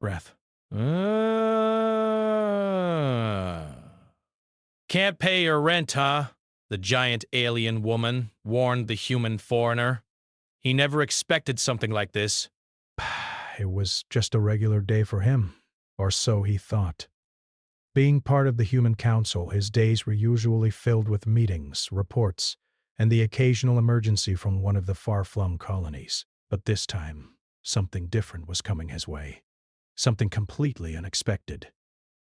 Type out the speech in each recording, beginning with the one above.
Breath. Can't pay your rent, huh? The giant alien woman warned the human foreigner. He never expected something like this. It was just a regular day for him, or so he thought. Being part of the Human Council, his days were usually filled with meetings, reports, and the occasional emergency from one of the far-flung colonies. But this time, something different was coming his way. Something completely unexpected.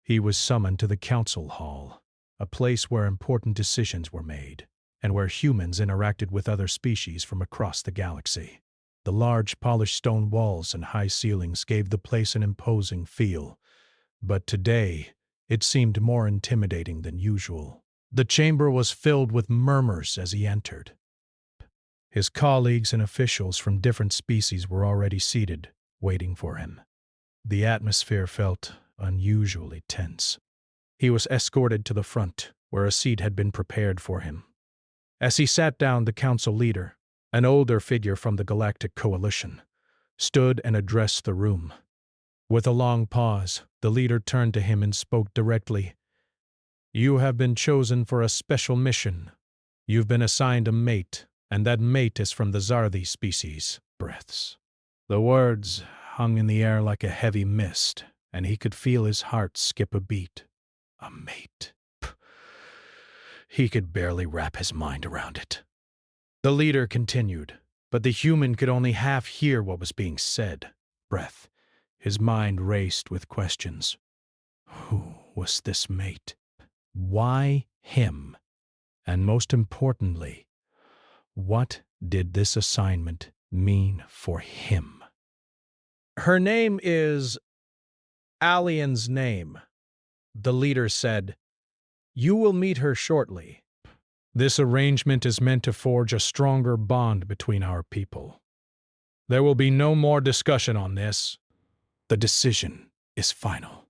He was summoned to the Council Hall, a place where important decisions were made, and where humans interacted with other species from across the galaxy. The large polished stone walls and high ceilings gave the place an imposing feel, but today it seemed more intimidating than usual. The chamber was filled with murmurs as he entered. His colleagues and officials from different species were already seated, waiting for him. The atmosphere felt unusually tense. He was escorted to the front, where a seat had been prepared for him. As he sat down, the council leader, an older figure from the Galactic Coalition, stood and addressed the room. With a long pause, the leader turned to him and spoke directly. "You have been chosen for a special mission. You've been assigned a mate, and that mate is from the Zarthi species." Breaths. The words hung in the air like a heavy mist, and he could feel his heart skip a beat. A mate. He could barely wrap his mind around it. The leader continued, but the human could only half hear what was being said. Breath. His mind raced with questions. Who was this mate? Why him? And most importantly, what did this assignment mean for him? "Her name is Alien's name," the leader said. "You will meet her shortly. This arrangement is meant to forge a stronger bond between our people. There will be no more discussion on this. The decision is final."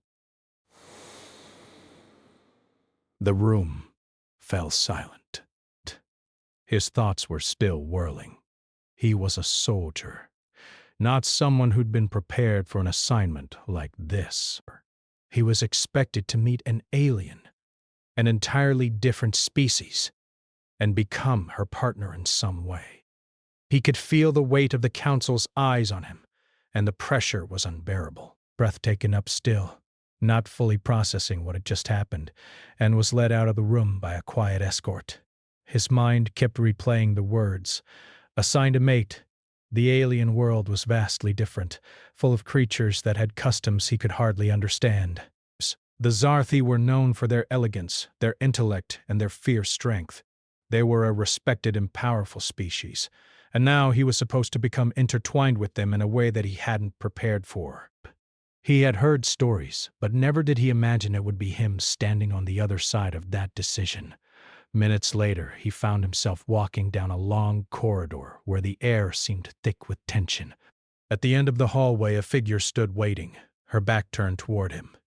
The room fell silent. His thoughts were still whirling. He was a soldier, not someone who'd been prepared for an assignment like this. He was expected to meet an alien, an entirely different species, and become her partner in some way. He could feel the weight of the council's eyes on him, and the pressure was unbearable. Breath taken up still, not fully processing what had just happened, and was led out of the room by a quiet escort. His mind kept replaying the words. Assigned a mate. The alien world was vastly different, full of creatures that had customs he could hardly understand. The Zarthi were known for their elegance, their intellect, and their fierce strength. They were a respected and powerful species, and now he was supposed to become intertwined with them in a way that he hadn't prepared for. He had heard stories, but never did he imagine it would be him standing on the other side of that decision. Minutes later, he found himself walking down a long corridor where the air seemed thick with tension. At the end of the hallway, a figure stood waiting, her back turned toward him.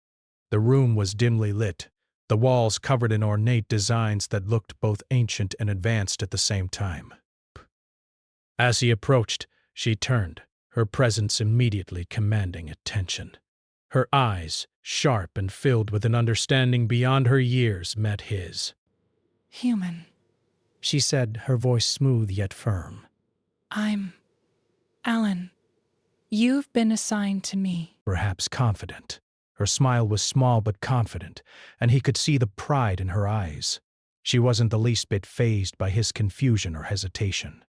The room was dimly lit, the walls covered in ornate designs that looked both ancient and advanced at the same time. As he approached, she turned, her presence immediately commanding attention. Her eyes, sharp and filled with an understanding beyond her years, met his. "Human," she said, her voice smooth yet firm. "I'm Alan. You've been assigned to me." Perhaps confident. Her smile was small but confident, and he could see the pride in her eyes. She wasn't the least bit fazed by his confusion or hesitation.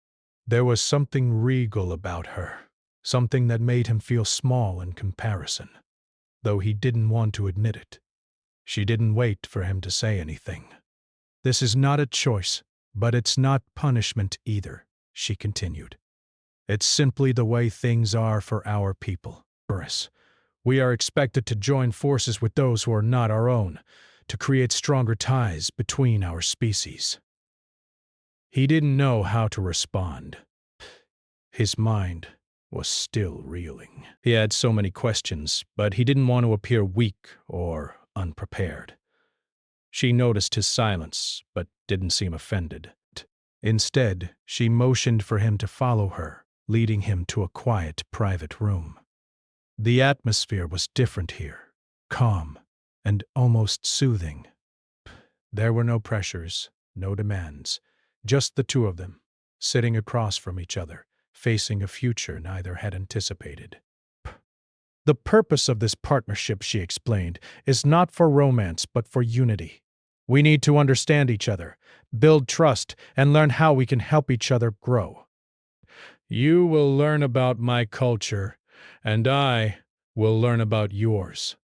There was something regal about her, something that made him feel small in comparison, though he didn't want to admit it. She didn't wait for him to say anything. "This is not a choice, but it's not punishment either," she continued. "It's simply the way things are for our people. Boris, we are expected to join forces with those who are not our own, to create stronger ties between our species." He didn't know how to respond. His mind was still reeling. He had so many questions, but he didn't want to appear weak or unprepared. She noticed his silence, but didn't seem offended. Instead, she motioned for him to follow her, leading him to a quiet, private room. The atmosphere was different here, calm and almost soothing. There were no pressures, no demands, just the two of them, sitting across from each other, facing a future neither had anticipated. The purpose of this partnership, she explained, is not for romance but for unity. We need to understand each other, build trust, and learn how we can help each other grow. You will learn about my culture, and I will learn about yours.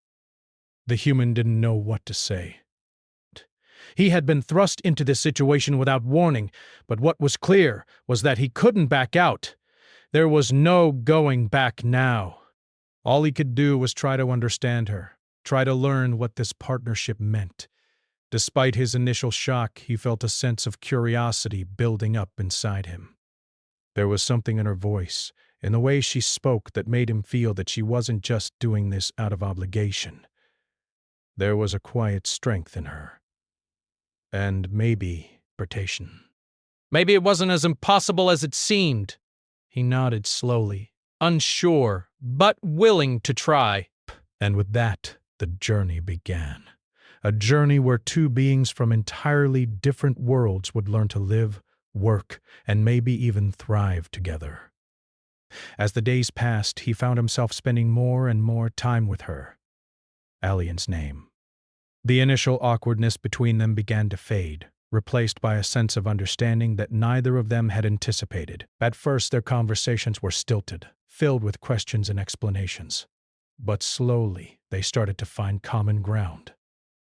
The human didn't know what to say. He had been thrust into this situation without warning, but what was clear was that he couldn't back out. There was no going back now. All he could do was try to understand her, try to learn what this partnership meant. Despite his initial shock, he felt a sense of curiosity building up inside him. There was something in her voice, in the way she spoke, that made him feel that she wasn't just doing this out of obligation. There was a quiet strength in her. And maybe irritation. Maybe it wasn't as impossible as it seemed. He nodded slowly, Unsure, but willing to try. and with that, the journey began. A journey where two beings from entirely different worlds would learn to live, work, and maybe even thrive together. As the days passed, he found himself spending more and more time with her. Alien's name. The initial awkwardness between them began to fade, replaced by a sense of understanding that neither of them had anticipated. At first, their conversations were stilted, filled with questions and explanations. But slowly, they started to find common ground.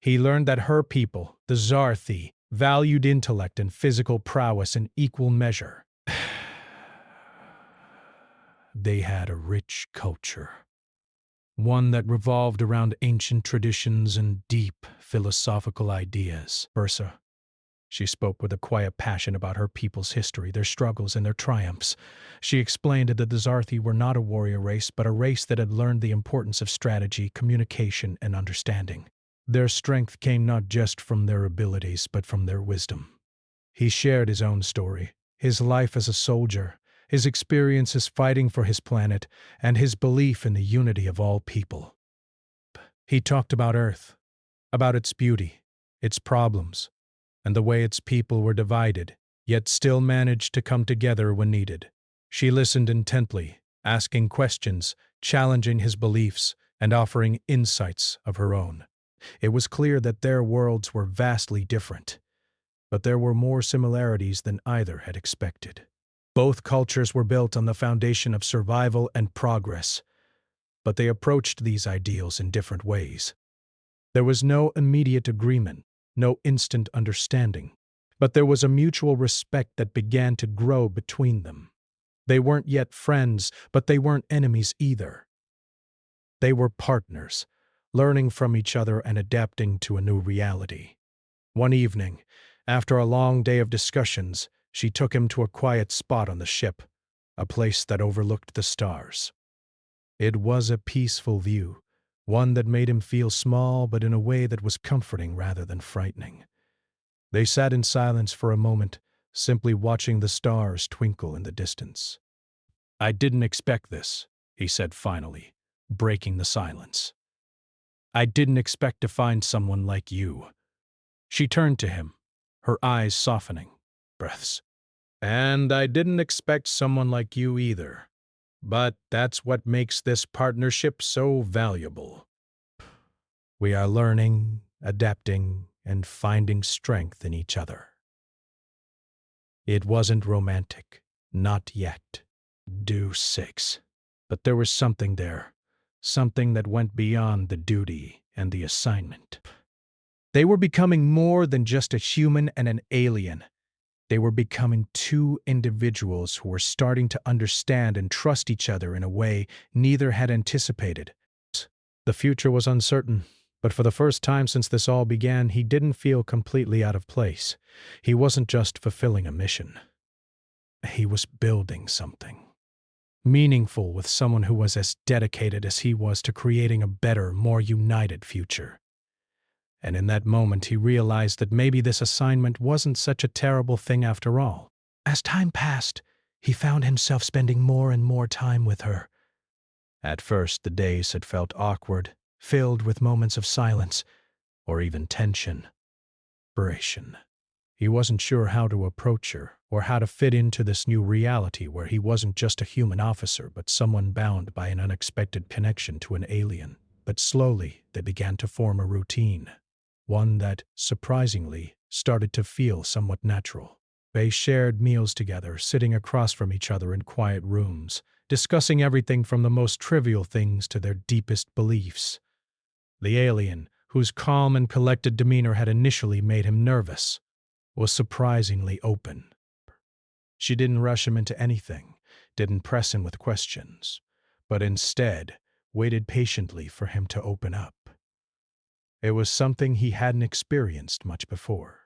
He learned that her people, the Scifi, valued intellect and physical prowess in equal measure. They had a rich culture, one that revolved around ancient traditions and deep philosophical ideas. Versa. She spoke with a quiet passion about her people's history, their struggles, and their triumphs. She explained that the Scifi were not a warrior race, but a race that had learned the importance of strategy, communication, and understanding. Their strength came not just from their abilities, but from their wisdom. He shared his own story, his life as a soldier, his experiences fighting for his planet, and his belief in the unity of all people. He talked about Earth, about its beauty, its problems, and the way its people were divided, yet still managed to come together when needed. She listened intently, asking questions, challenging his beliefs, and offering insights of her own. It was clear that their worlds were vastly different, but there were more similarities than either had expected. Both cultures were built on the foundation of survival and progress, but they approached these ideals in different ways. There was no immediate agreement, no instant understanding, but there was a mutual respect that began to grow between them. They weren't yet friends, but they weren't enemies either. They were partners, learning from each other and adapting to a new reality. One evening, after a long day of discussions, she took him to a quiet spot on the ship, a place that overlooked the stars. It was a peaceful view, one that made him feel small, but in a way that was comforting rather than frightening. They sat in silence for a moment, simply watching the stars twinkle in the distance. "I didn't expect this," he said finally, breaking the silence. "I didn't expect to find someone like you." She turned to him, her eyes softening. Breaths. "And I didn't expect someone like you either. But that's what makes this partnership so valuable. We are learning, adapting, and finding strength in each other." It wasn't romantic, not yet. Deuce 6. But there was something there, something that went beyond the duty and the assignment. They were becoming more than just a human and an alien. They were becoming two individuals who were starting to understand and trust each other in a way neither had anticipated. The future was uncertain, but for the first time since this all began, he didn't feel completely out of place. He wasn't just fulfilling a mission. He was building something meaningful with someone who was as dedicated as he was to creating a better, more united future. And in that moment, he realized that maybe this assignment wasn't such a terrible thing after all. As time passed, he found himself spending more and more time with her. At first, the days had felt awkward, filled with moments of silence, or even tension. Desperation. He wasn't sure how to approach her, or how to fit into this new reality where he wasn't just a human officer but someone bound by an unexpected connection to an alien. But slowly, they began to form a routine, one that, surprisingly, started to feel somewhat natural. They shared meals together, sitting across from each other in quiet rooms, discussing everything from the most trivial things to their deepest beliefs. The alien, whose calm and collected demeanor had initially made him nervous, was surprisingly open. She didn't rush him into anything, didn't press him with questions, but instead waited patiently for him to open up. It was something he hadn't experienced much before.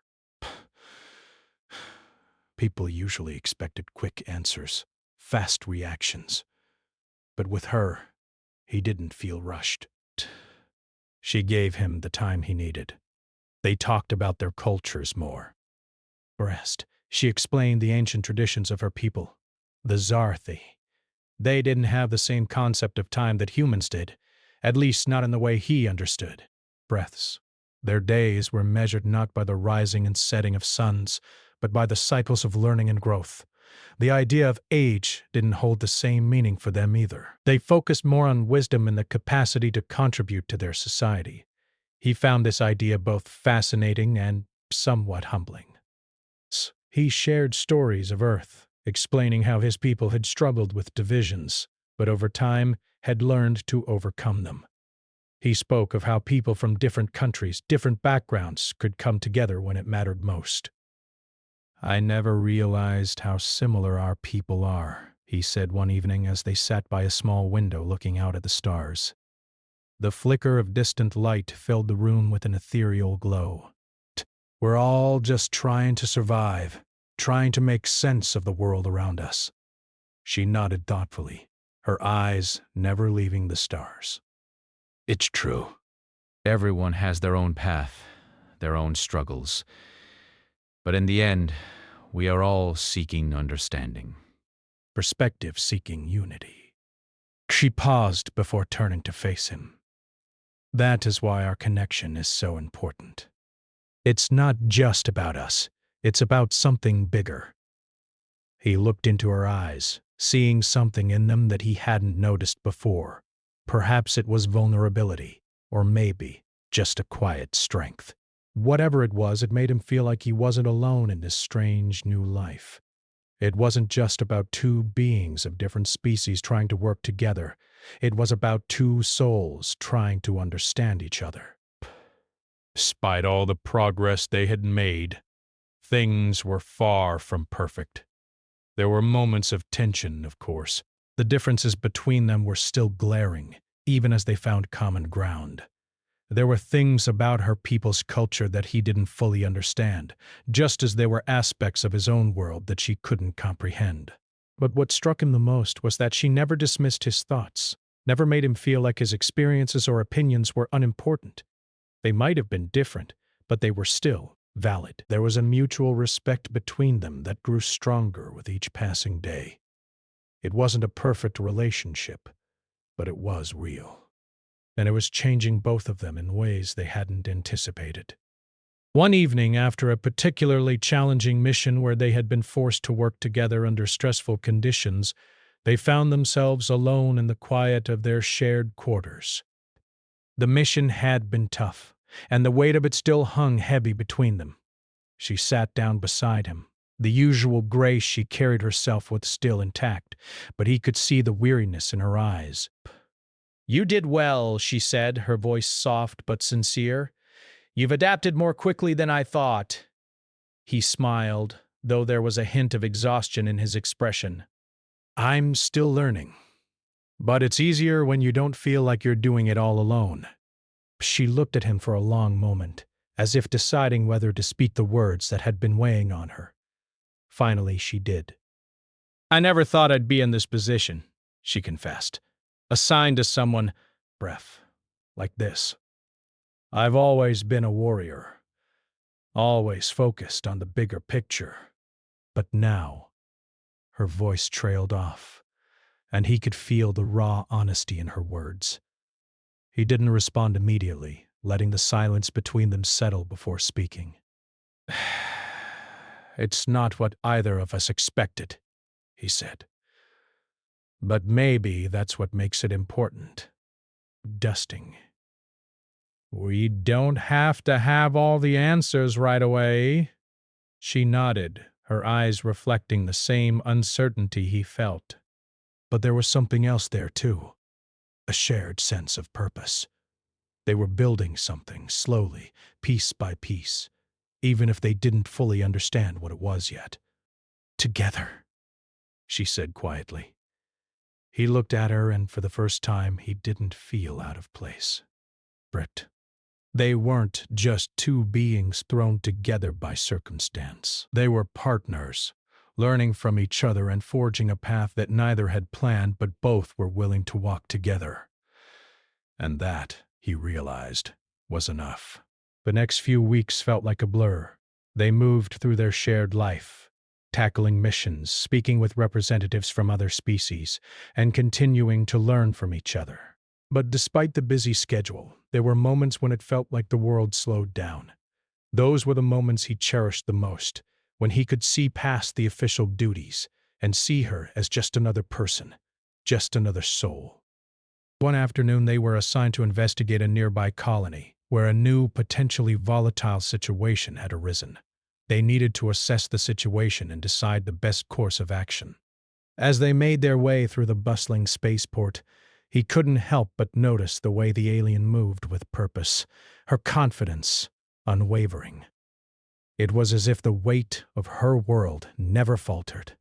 People usually expected quick answers, fast reactions. But with her, he didn't feel rushed. She gave him the time he needed. They talked about their cultures more. Breast, she explained the ancient traditions of her people, the Zarthi. They didn't have the same concept of time that humans did, at least not in the way he understood. Breaths. Their days were measured not by the rising and setting of suns, but by the cycles of learning and growth. The idea of age didn't hold the same meaning for them either. They focused more on wisdom and the capacity to contribute to their society. He found this idea both fascinating and somewhat humbling. He shared stories of Earth, explaining how his people had struggled with divisions, but over time had learned to overcome them. He spoke of how people from different countries, different backgrounds, could come together when it mattered most. "I never realized how similar our people are," he said one evening as they sat by a small window looking out at the stars. The flicker of distant light filled the room with an ethereal glow. "We're all just trying to survive, trying to make sense of the world around us." She nodded thoughtfully, her eyes never leaving the stars. "It's true. Everyone has their own path, their own struggles. But in the end, we are all seeking understanding." Perspective seeking unity. She paused before turning to face him. "That is why our connection is so important. It's not just about us, it's about something bigger." He looked into her eyes, seeing something in them that he hadn't noticed before. Perhaps it was vulnerability, or maybe just a quiet strength. Whatever it was, it made him feel like he wasn't alone in this strange new life. It wasn't just about two beings of different species trying to work together. It was about two souls trying to understand each other. Despite all the progress they had made, things were far from perfect. There were moments of tension, of course. The differences between them were still glaring, even as they found common ground. There were things about her people's culture that he didn't fully understand, just as there were aspects of his own world that she couldn't comprehend. But what struck him the most was that she never dismissed his thoughts, never made him feel like his experiences or opinions were unimportant. They might have been different, but they were still valid. There was a mutual respect between them that grew stronger with each passing day. It wasn't a perfect relationship, but it was real. And it was changing both of them in ways they hadn't anticipated. One evening, after a particularly challenging mission where they had been forced to work together under stressful conditions, they found themselves alone in the quiet of their shared quarters. The mission had been tough, and the weight of it still hung heavy between them. She sat down beside him. The usual grace she carried herself with still intact, but he could see the weariness in her eyes. "You did well," she said, her voice soft but sincere. "You've adapted more quickly than I thought." He smiled, though there was a hint of exhaustion in his expression. "I'm still learning. But it's easier when you don't feel like you're doing it all alone." She looked at him for a long moment, as if deciding whether to speak the words that had been weighing on her. Finally, she did. "I never thought I'd be in this position," she confessed. "Assigned to someone, breath, like this. I've always been a warrior, always focused on the bigger picture. But now," her voice trailed off, and he could feel the raw honesty in her words. He didn't respond immediately, letting the silence between them settle before speaking. "It's not what either of us expected," he said. "But maybe that's what makes it important. Dusting. We don't have to have all the answers right away." She nodded, her eyes reflecting the same uncertainty he felt. But there was something else there, too. A shared sense of purpose. They were building something, slowly, piece by piece, even if they didn't fully understand what it was yet. "Together," she said quietly. He looked at her, and for the first time, he didn't feel out of place. Britt. They weren't just two beings thrown together by circumstance. They were partners, learning from each other and forging a path that neither had planned but both were willing to walk together. And that, he realized, was enough. The next few weeks felt like a blur. They moved through their shared life, tackling missions, speaking with representatives from other species, and continuing to learn from each other. But despite the busy schedule, there were moments when it felt like the world slowed down. Those were the moments he cherished the most, when he could see past the official duties and see her as just another person, just another soul. One afternoon, they were assigned to investigate a nearby colony where a new, potentially volatile situation had arisen. They needed to assess the situation and decide the best course of action. As they made their way through the bustling spaceport, he couldn't help but notice the way the alien moved with purpose, her confidence unwavering. It was as if the weight of her world never faltered.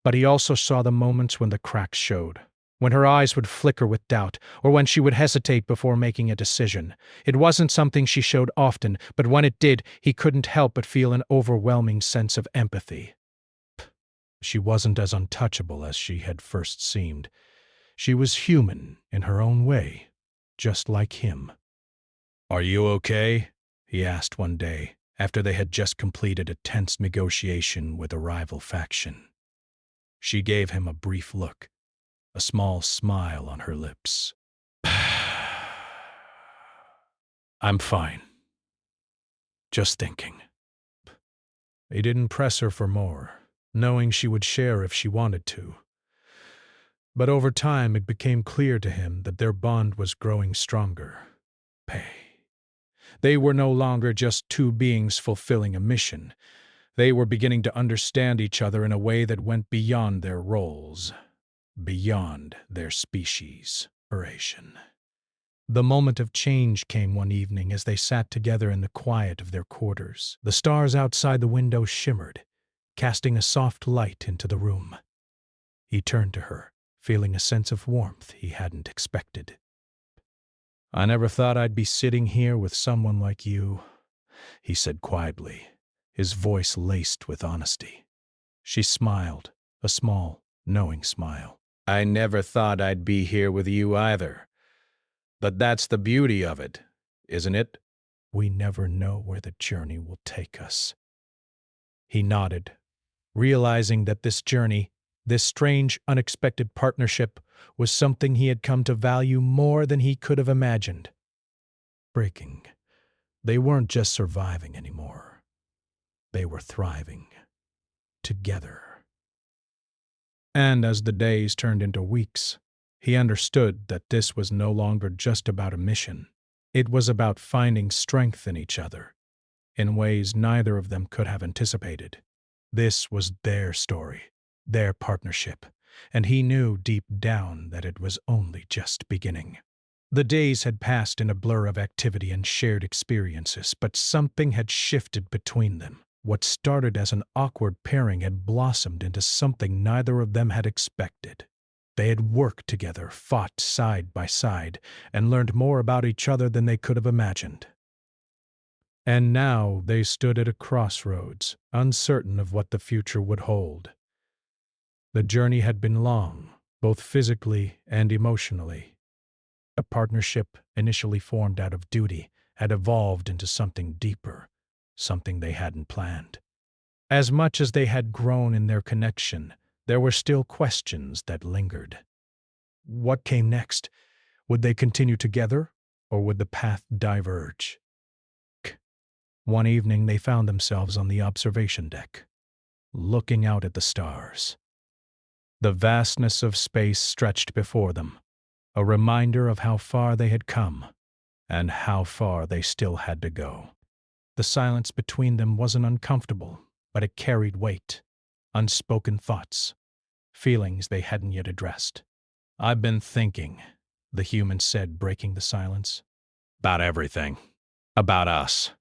But he also saw the moments when the cracks showed, when her eyes would flicker with doubt, or when she would hesitate before making a decision. It wasn't something she showed often, but when it did, he couldn't help but feel an overwhelming sense of empathy. She wasn't as untouchable as she had first seemed. She was human in her own way, just like him. "Are you okay?" he asked one day, after they had just completed a tense negotiation with a rival faction. She gave him a brief look, a small smile on her lips. "I'm fine. Just thinking." He didn't press her for more, knowing she would share if she wanted to. But over time, it became clear to him that their bond was growing stronger. They were no longer just two beings fulfilling a mission. They were beginning to understand each other in a way that went beyond their roles, beyond their species. The moment of change came one evening as they sat together in the quiet of their quarters. The stars outside the window shimmered, casting a soft light into the room. He turned to her, feeling a sense of warmth he hadn't expected. "I never thought I'd be sitting here with someone like you," he said quietly, his voice laced with honesty. She smiled, a small, knowing smile. "I never thought I'd be here with you either. But that's the beauty of it, isn't it? We never know where the journey will take us." He nodded, realizing that this journey, this strange, unexpected partnership, was something he had come to value more than he could have imagined. Breaking. They weren't just surviving anymore. They were thriving. Together. And as the days turned into weeks, he understood that this was no longer just about a mission. It was about finding strength in each other, in ways neither of them could have anticipated. This was their story, their partnership, and he knew deep down that it was only just beginning. The days had passed in a blur of activity and shared experiences, but something had shifted between them. What started as an awkward pairing had blossomed into something neither of them had expected. They had worked together, fought side by side, and learned more about each other than they could have imagined. And now they stood at a crossroads, uncertain of what the future would hold. The journey had been long, both physically and emotionally. A partnership, initially formed out of duty, had evolved into something deeper, something they hadn't planned. As much as they had grown in their connection, there were still questions that lingered. What came next? Would they continue together, or would the path diverge? One evening they found themselves on the observation deck, looking out at the stars. The vastness of space stretched before them, a reminder of how far they had come and how far they still had to go. The silence between them wasn't uncomfortable, but it carried weight, unspoken thoughts, feelings they hadn't yet addressed. "I've been thinking," the human said, breaking the silence. "About everything. About us."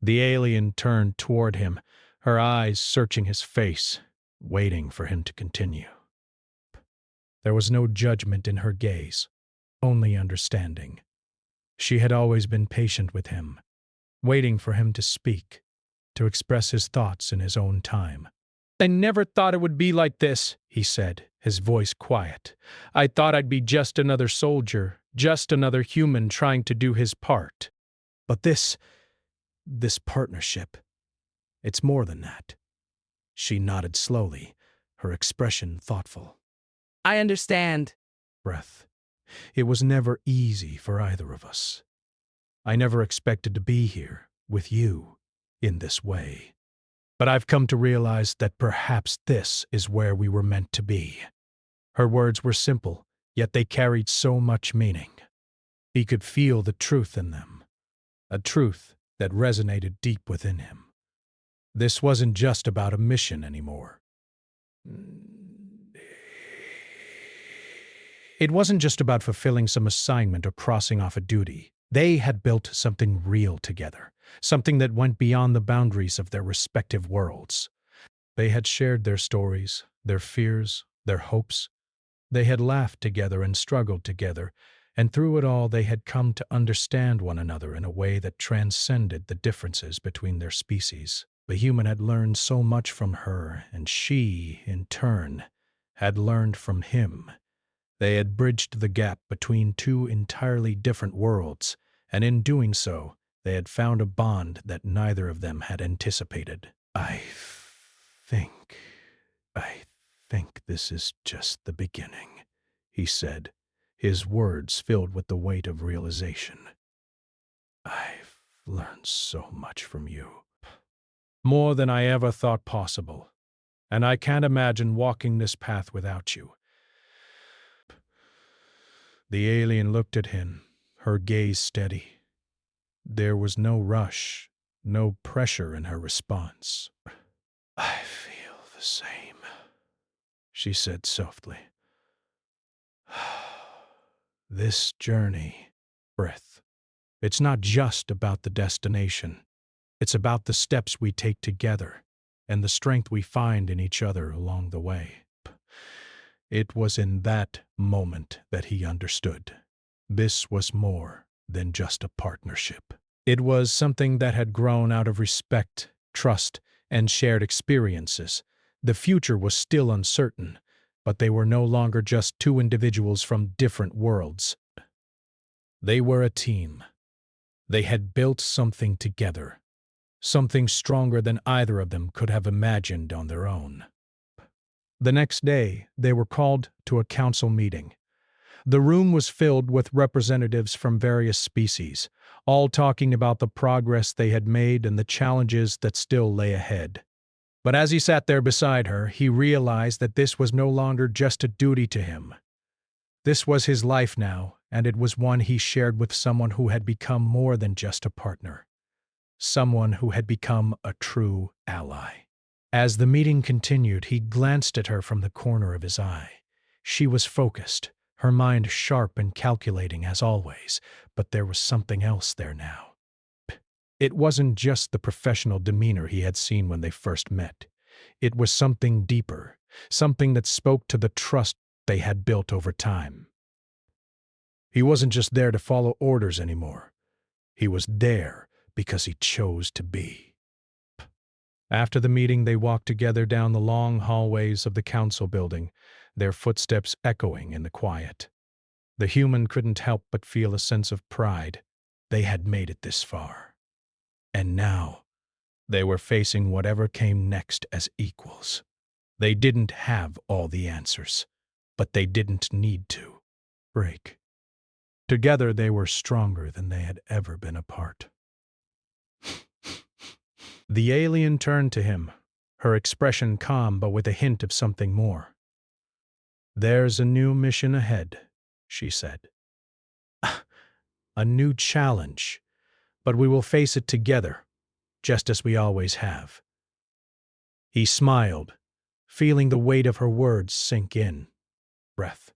The alien turned toward him, her eyes searching his face, waiting for him to continue. There was no judgment in her gaze, only understanding. She had always been patient with him, waiting for him to speak, to express his thoughts in his own time. "I never thought it would be like this," he said, his voice quiet. "I thought I'd be just another soldier, just another human trying to do his part. But this partnership, it's more than that." She nodded slowly, her expression thoughtful. I understand. Breath. "It was never easy for either of us. I never expected to be here, with you, in this way. But I've come to realize that perhaps this is where we were meant to be." Her words were simple, yet they carried so much meaning. He could feel the truth in them, a truth that resonated deep within him. This wasn't just about a mission anymore. It wasn't just about fulfilling some assignment or crossing off a duty. They had built something real together, something that went beyond the boundaries of their respective worlds. They had shared their stories, their fears, their hopes. They had laughed together and struggled together, and through it all they had come to understand one another in a way that transcended the differences between their species. The human had learned so much from her, and she, in turn, had learned from him. They had bridged the gap between two entirely different worlds, and in doing so, they had found a bond that neither of them had anticipated. I think this is just the beginning," he said, his words filled with the weight of realization. "I've learned so much from you. More than I ever thought possible, and I can't imagine walking this path without you." The alien looked at him, her gaze steady. There was no rush, no pressure in her response. "I feel the same," she said softly. "This journey," breath, "it's not just about the destination. It's about the steps we take together and the strength we find in each other along the way." It was in that moment that he understood. This was more than just a partnership. It was something that had grown out of respect, trust, and shared experiences. The future was still uncertain, but they were no longer just two individuals from different worlds. They were a team. They had built something together, something stronger than either of them could have imagined on their own. The next day, they were called to a council meeting. The room was filled with representatives from various species, all talking about the progress they had made and the challenges that still lay ahead. But as he sat there beside her, he realized that this was no longer just a duty to him. This was his life now, and it was one he shared with someone who had become more than just a partner. Someone who had become a true ally. As the meeting continued, he glanced at her from the corner of his eye. She was focused, her mind sharp and calculating as always, but there was something else there now. It wasn't just the professional demeanor he had seen when they first met. It was something deeper, something that spoke to the trust they had built over time. He wasn't just there to follow orders anymore. He was there because he chose to be. After the meeting, they walked together down the long hallways of the council building, their footsteps echoing in the quiet. The human couldn't help but feel a sense of pride. They had made it this far. And now, they were facing whatever came next as equals. They didn't have all the answers, but they didn't need to. break. Together they were stronger than they had ever been apart. The alien turned to him, her expression calm but with a hint of something more. "There's a new mission ahead," she said. "A new challenge, but we will face it together, just as we always have." He smiled, feeling the weight of her words sink in. Breath.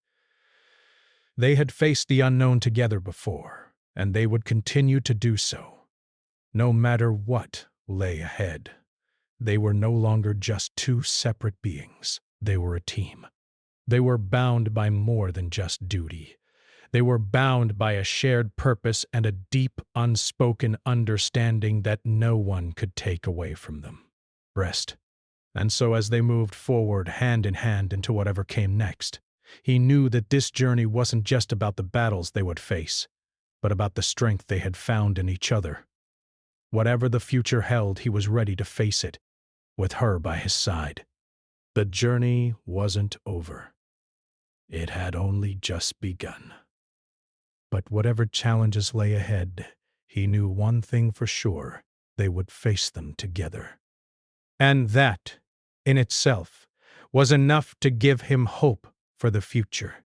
They had faced the unknown together before, and they would continue to do so, no matter what lay ahead. They were no longer just two separate beings. They were a team. They were bound by more than just duty. They were bound by a shared purpose and a deep, unspoken understanding that no one could take away from them. Rest. And so as they moved forward hand in hand into whatever came next, he knew that this journey wasn't just about the battles they would face, but about the strength they had found in each other. Whatever the future held, he was ready to face it, with her by his side. The journey wasn't over. It had only just begun. But whatever challenges lay ahead, he knew one thing for sure: they would face them together. And that, in itself, was enough to give him hope for the future.